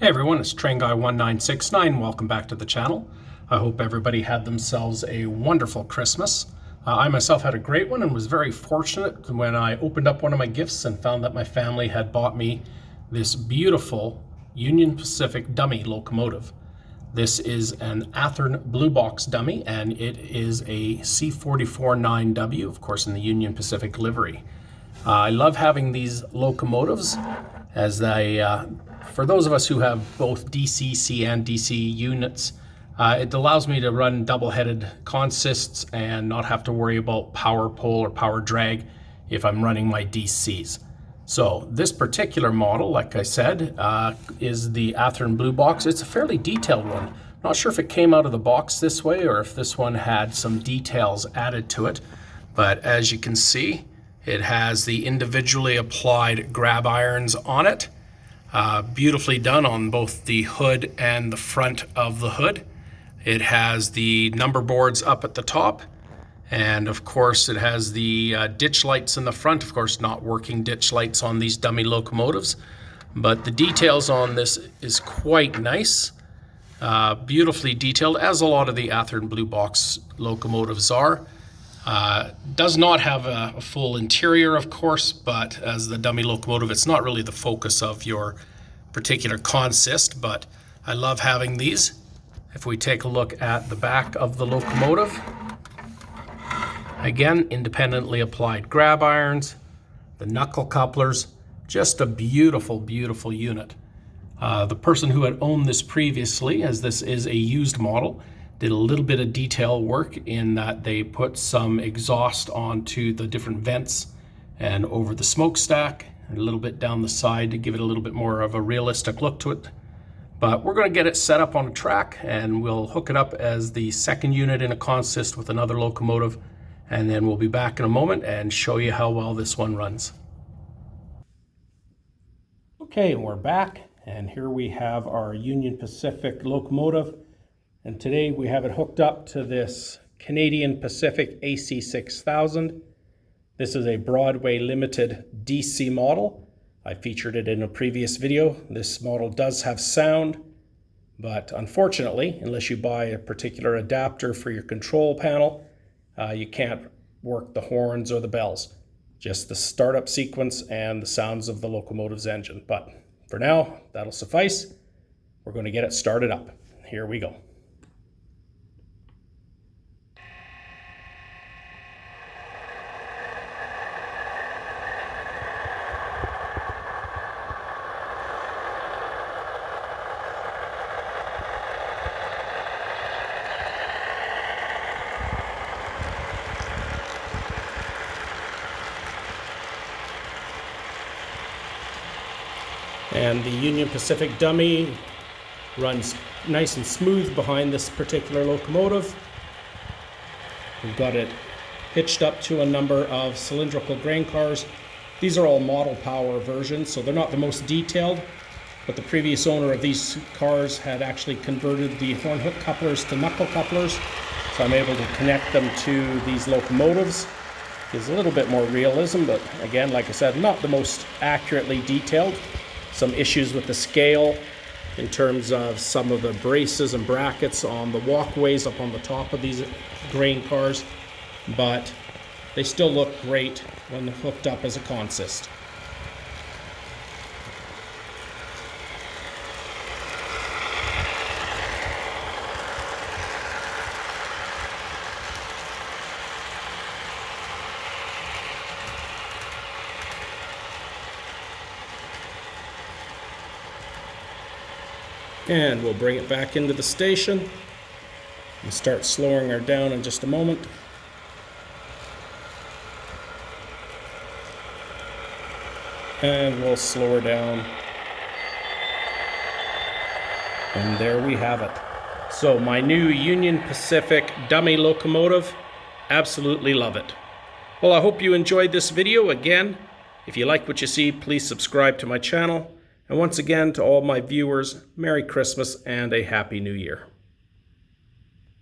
Hey everyone, it's TrainGuy1969. Welcome back to the channel. I hope everybody had themselves a wonderful Christmas. I myself had a great one and was very fortunate when I opened up one of my gifts and found that my family had bought me this beautiful Union Pacific dummy locomotive. This is an Athearn blue box dummy, and it is a C44 9W, of course in the Union Pacific livery. I love having these locomotives as they for those of us who have both DC and DC units, it allows me to run double-headed consists and not have to worry about power pull or power drag if I'm running my DCs. So this particular model, like I said, is the Athearn Blue Box. It's a fairly detailed one. Not sure if it came out of the box this way or if this one had some details added to it, but as you can see, it has the individually applied grab irons on it. Beautifully done on both the hood and the front of the hood. It has the number boards up at the top, and of course it has the ditch lights in the front. Of course, not working ditch lights on these dummy locomotives, but the details on this is quite nice. Beautifully detailed, as a lot of the Athearn Blue Box locomotives are. Does not have a full interior, of course, but as the dummy locomotive, it's not really the focus of your particular consist, but I love having these. If we take a look at the back of the locomotive, again, independently applied grab irons, the knuckle couplers, just a beautiful, beautiful unit. The person who had owned this previously, as this is a used model, did a little bit of detail work in that they put some exhaust onto the different vents and over the smokestack and a little bit down the side to give it a little bit more of a realistic look to it. But we're going to get it set up on a track and we'll hook it up as the second unit in a consist with another locomotive, and then we'll be back in a moment and show you how well this one runs. Okay, we're back, and here we have our Union Pacific locomotive. And today we have it hooked up to this Canadian Pacific AC6000. This is a Broadway limited DC model. I featured it in a previous video. This model does have sound, but unfortunately, unless you buy a particular adapter for your control panel, you can't work the horns or the bells. Just the startup sequence and the sounds of the locomotive's engine. But for now, that'll suffice. We're going to get it started up. Here we go. And the Union Pacific dummy runs nice and smooth behind this particular locomotive. We've got it hitched up to a number of cylindrical grain cars. These are all model power versions, so they're not the most detailed, but the previous owner of these cars had actually converted the horn hook couplers to knuckle couplers, so I'm able to connect them to these locomotives. Gives a little bit more realism, but again, like I said, not the most accurately detailed. Some issues with the scale in terms of some of the braces and brackets on the walkways up on the top of these grain cars, but they still look great when they're hooked up as a consist. And we'll bring it back into the station and start slowing her down in just a moment. And we'll slow her down. And there we have it. So my new Union Pacific dummy locomotive, absolutely love it. Well, I hope you enjoyed this video. Again, if you like what you see, please subscribe to my channel. And once again, to all my viewers, Merry Christmas and a Happy New Year.